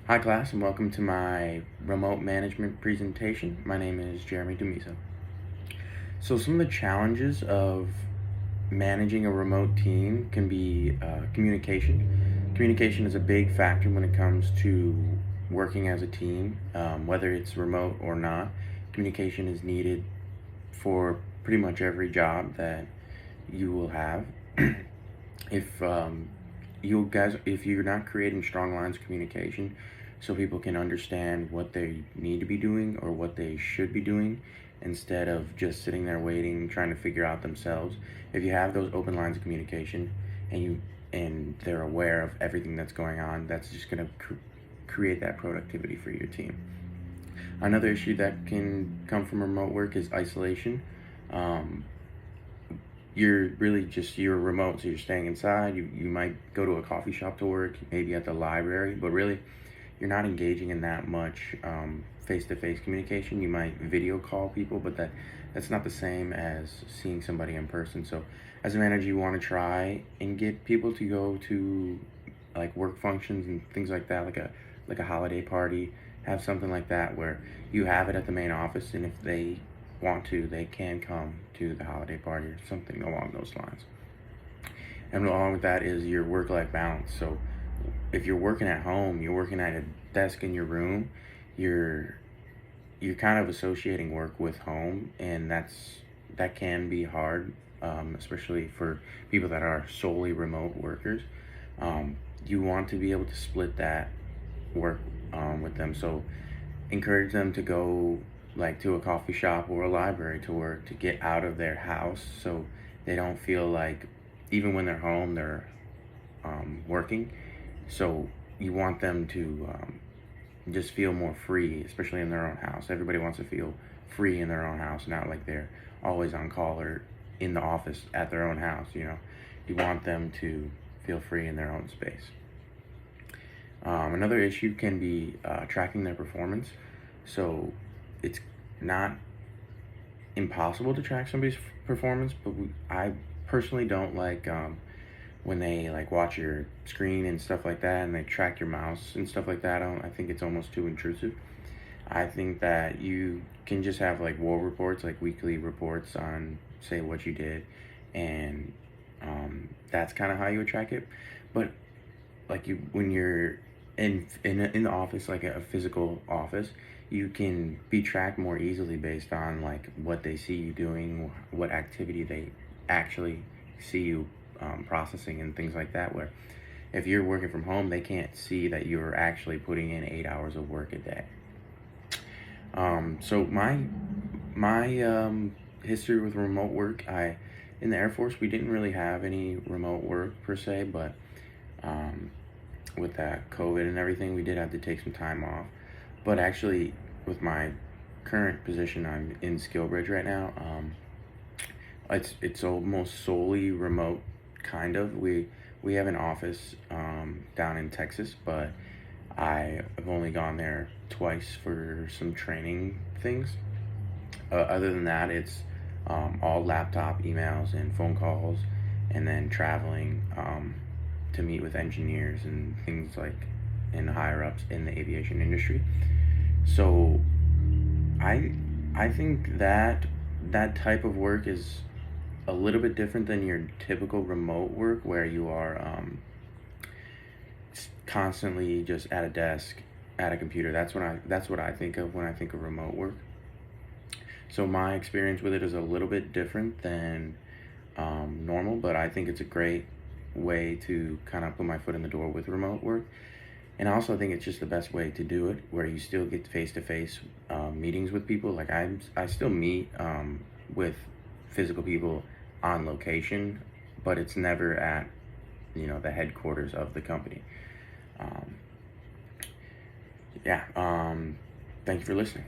Hi class, and welcome to my remote management presentation. My name is Jeremy Dumiso. So some of the challenges of managing a remote team can be communication. Communication is a big factor when it comes to working as a team, whether it's remote or not. Communication is needed for pretty much every job that you will have. if if you're not creating strong lines of communication so people can understand what they need to be doing or what they should be doing instead of just sitting there waiting trying to figure out themselves, if you have those open lines of communication and they're aware of everything that's going on, that's just going to create that productivity for your team. Another issue that can come from remote work is isolation. You're remote, so you're staying inside. You might go to a coffee shop to work, maybe at the library, but really you're not engaging in that much face-to-face communication. You might video call people, but that's not the same as seeing somebody in person. So as a manager, you want to try and get people to go to like work functions and things like that, like a holiday party. Have something like that where you have it at the main office, and if they want to, they can come to the holiday party or something along those lines. And along with that is your work-life balance. So if you're working at home, you're working at a desk in your room, you're kind of associating work with home, and that can be hard, especially for people that are solely remote workers. You want to be able to split that work with them. So encourage them to go like to a coffee shop or a library to work, to get out of their house so they don't feel like even when they're home they're working. So you want them to just feel more free, especially in their own house. Everybody wants to feel free in their own house, not like they're always on call or in the office at their own house. You want them to feel free in their own space. Another issue can be tracking their performance. So it's not impossible to track somebody's performance, but I personally don't like when they like watch your screen and stuff like that, and they track your mouse and stuff like that. I think it's almost too intrusive. I think that you can just have like WOR reports, like weekly reports on say what you did, and that's kind of how you would track it. But like when you're in the office, like a physical office, you can be tracked more easily based on like what they see you doing, what activity they actually see you processing and things like that, where if you're working from home, they can't see that you're actually putting in 8 hours of work a day. So my history with remote work, in the Air Force, we didn't really have any remote work per se, but with that COVID and everything, we did have to take some time off. But actually, with my current position, I'm in SkillBridge right now. It's almost solely remote, kind of. We have an office down in Texas, but I have only gone there twice for some training things. Other than that, it's all laptop emails and phone calls, and then traveling to meet with engineers and things like and higher ups in the aviation industry. So I think that type of work is a little bit different than your typical remote work, where you are constantly just at a desk at a computer. That's what I think of when I think of remote work. So my experience with it is a little bit different than normal, but I think it's a great way to kind of put my foot in the door with remote work. And I also think it's just the best way to do it, where you still get face-to-face meetings with people. Like I still meet with physical people on location, but it's never at the headquarters of the company. Yeah. Thank you for listening.